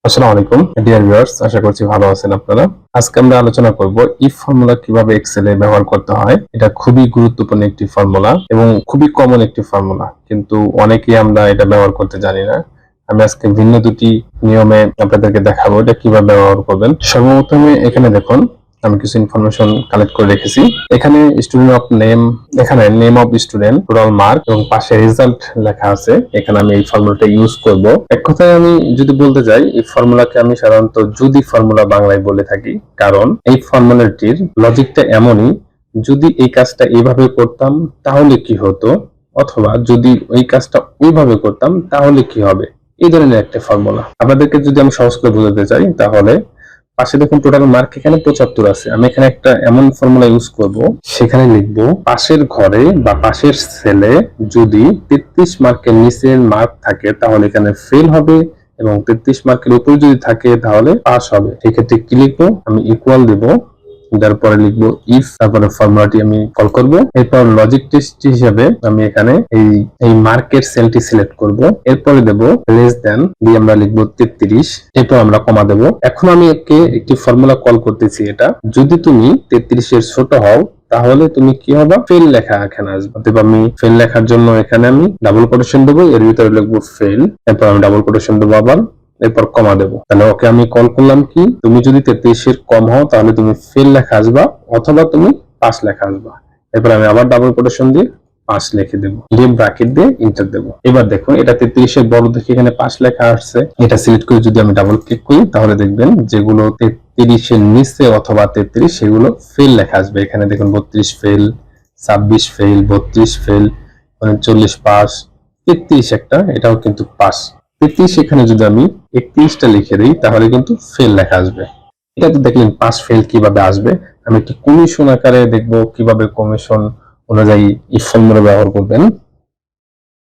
আসসালামু আলাইকুম dear viewers, আশা করছি ভালো আছেন আপনারা। আজকে আমরা আলোচনা করব ইফ ফর্মুলা কিভাবে এক্সেলে ব্যবহার করতে হয়। এটা খুবই গুরুত্বপূর্ণ একটি ফর্মুলা এবং খুবই কমন একটি ফর্মুলা, কিন্তু অনেকেই আমরা এটা ব্যবহার করতে জানি না। আমি আজকে ভিন্ন দুটি নিয়মে আপনাদেরকে দেখাবো এটা কিভাবে ব্যবহার করবেন। সর্বপ্রথমে এখানে দেখুন, আমি কিছু ইনফরমেশন কালেক্ট করে রেখেছি। এখানে স্টুডেন্ট অফ নেম, এখানে name of student, total mark এবং পাশে রেজাল্ট লেখা আছে। এখানে আমি এই ফর্মুলাটা ইউজ করব। এক কথায় আমি যদি বলতে যাই, এই ফর্মুলাকে আমি সাধারণত যদি ফর্মুলা বাংলায় বলে থাকি, কারণ এই ফর্মুলাটির লজিকটা এমনই, যদি এই কাজটা এইভাবে করতাম তাহলে কি হতো, অথবা যদি ওই কাজটা ওইভাবে করতাম তাহলে কি হবে, এই ধরনের একটা ফর্মুলা। আপনাদেরকে যদি আমি সহজ করে বোঝাতে চাই, তাহলে পাশে দেখুন টোটাল মার্ক এখানে 75 আছে। আমি এখানে একটা এমন ফর্মুলা ইউজ করব, সেখানে লিখবো পাশের ঘরে বা পাশের সেলে যদি 33 মার্কের নিচের মার্ক থাকে তাহলে এখানে ফেল হবে, এবং 33 মার্কের উপরে যদি থাকে তাহলে পাস হবে। সেক্ষেত্রে কি লিখবো, আমি ইকুয়াল দেব, তারপরে লিখবো ইফ, তারপরে ফর্মুলাটি আমি কল করব। এরপর লজিক টেস্ট হিসেবে আমি এখানে এই মার্কের সেলটি সিলেক্ট করব। এরপরে দেব লেস দেন, দিয়ে আমরা লিখবো 33, এরপর আমরা কমা দেব। এখন আমি একটি ফর্মুলা কল করতেছি, এটা যদি তুমি 33 এর ছোট হও তাহলে তুমি কি হবে, ফেল লেখা এখানে আসবে। অতএব আমি ফেল লেখার জন্য এখানে আমি ডাবল কোটেশন দেবো, এর ভিতরে লিখবো ফেল, এরপর আমি ডাবল কোটেশন দেবো আবার, এরপর কমা দেবো। তাহলে ওকে আমি কল করলাম কি, তুমি যদি 33 এর কম হও তাহলে তুমি ফেল লেখা আসবা, অথবা তুমি পাস লেখা আসবা। এরপর আমি আবার ডাবল কোটেশন দিয়ে পাস লিখে দেবো, দিয়ে ব্র্যাকেট দিয়ে এন্টার দেবো। এবার দেখুন এটা 33 এর বড় দেখে এখানে পাস লেখা আসছে। এটা সিলেক্ট করে যদি আমি ডাবল ক্লিক করি তাহলে দেখবেন যেগুলো 33 এর নিচে অথবা 33 সেগুলো ফেল লেখা আসবে। এখানে দেখুন 32 ফেল, 26 ফেল, 32 ফেল, 39 পাস, 33 একটা, এটাও কিন্তু পাস। 33 এখানে যদি আমি 31টা লিখে দিই তাহলে কিন্তু ফেল লেখা আসবে। এটা তো দেখলেন পাস ফেল কিভাবে আসবে। আমি একটি কমিশন আকারে দেখবো কিভাবে কমিশন অনুযায়ী এই ফর্মুলা ব্যবহার করবেন।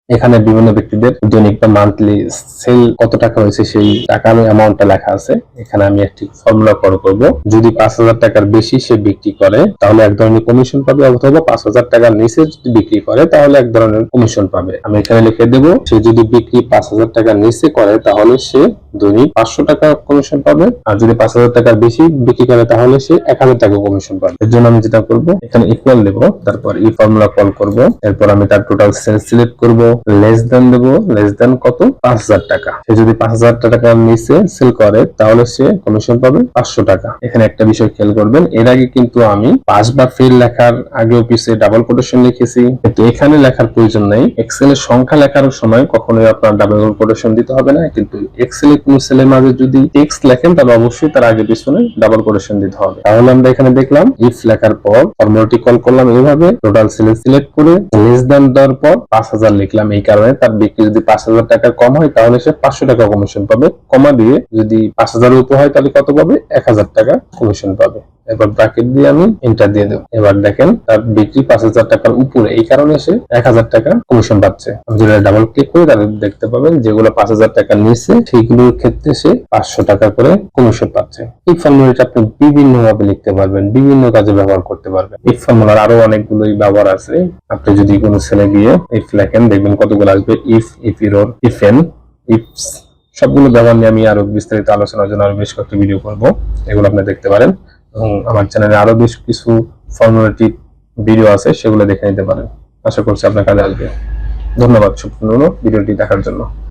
এখানে বিভিন্ন ব্যক্তিদের দৈনিক বা মান্থলি সেল কত টাকা হয়েছে সেই টাকার অ্যামাউন্টটা লেখা আছে। এখানে আমি একটি ফর্মুলা কল করব, যদি 5,000 টাকার বেশি সে বিক্রি করে তাহলে এক ধরনের কমিশন পাবে, অথবা 5,000 টাকার নিচে যদি বিক্রি করে তাহলে এক ধরনের কমিশন পাবে। আমি এখানে লিখে দেব, সে যদি বিক্রি 5,000 টাকার নিচে করে তাহলে সে দৈনিক 500 টাকা কমিশন পাবে, আর যদি 5,000 টাকার বেশি বিক্রি করে তাহলে সে 1,000 টাকা কমিশন পাবে। এর জন্য আমি যেটা করব, এখানে ইকুয়াল দেব, তারপর এই ফর্মুলা কল করব, এরপর আমি তার টোটাল সেল সিলেক্ট করব, লেস দেন দেব, লেস দেন কত, 5,000 টাকা। সে যদি 5,000 টাকার নিচে সেল করে তাহলে সে কমিশন পাবে 500 টাকা। এখানে একটা বিষয় খেয়াল করবেন, এর আগে কিন্তু আমি পাস বা ফেল লেখার আগেও পিছে ডাবল কোটেশন লিখেছি, কিন্তু এখানে লেখার প্রয়োজন নেই। এক্সেলের সংখ্যা লেখার সময় কখনোই আপনার ডাবল কোটেশন দিতে হবে না, কিন্তু এক্সেলে কোন সেলের মাঝে যদি টেক্সট লেখেন তাহলে অবশ্যই তার আগে পিছনে ডাবল কোটেশন দিতে হবে। তাহলে আমরা এখানে দেখলাম ইফ লেখার পর ফর্মুলাটি কল করলাম এইভাবে, টোটাল সেল সিলেক্ট করে লেস দেন দেওয়ার পর 5,000 লিখলাম। এই কারণে তার বিক্রি যদি 5,000 টাকার কম হয় তাহলে সে 500 টাকা কমিশন পাবে, কমা দিয়ে যদি 5,000 এর উপর হয় তাহলে কত পাবে, 1,000 টাকা কমিশন পাবে। এবার ব্র্যাকেট দিয়ে আমি এন্টার দিয়ে দেব। এবার দেখেন তার বিক্রি 5,000 টাকার উপরে, এই কারণে সে 1,000 টাকা কমিশন পাচ্ছে। আমি যদি ডাবল ক্লিক করি তাহলে দেখতে পাবেন যেগুলো 5,000 টাকার নিচে সেইগুলোর ক্ষেত্রে সে 500 টাকা করে কমিশন পাচ্ছে। এই ফর্মুলাটা আপনি বিভিন্ন ভাবে লিখতে পারবেন, বিভিন্ন কাজে ব্যবহার করতে পারবেন। এই ফর্মুলার আরো অনেকগুলোই ব্যবহার আছে। আপনি যদি কোনো সেলে গিয়ে ইফ লেখেন দেখবেন কতগুলো আসবে, ইফ, ইফ ইরর, ইফেন, ইফস, সবগুলো ব্যবহার নিয়ে আমি আরো বিস্তারিত আলোচনার জন্য আরো বেশ কয়েকটি ভিডিও করব, এগুলো আপনি দেখতে পারেন। এবং আমার চ্যানেলে আরো বেশ কিছু ফর্মুলাটিক ভিডিও আছে, সেগুলো দেখে নিতে পারেন। আশা করছি আপনার কাজে আসবে। ধন্যবাদ সম্পূর্ণ ভিডিওটি দেখার জন্য।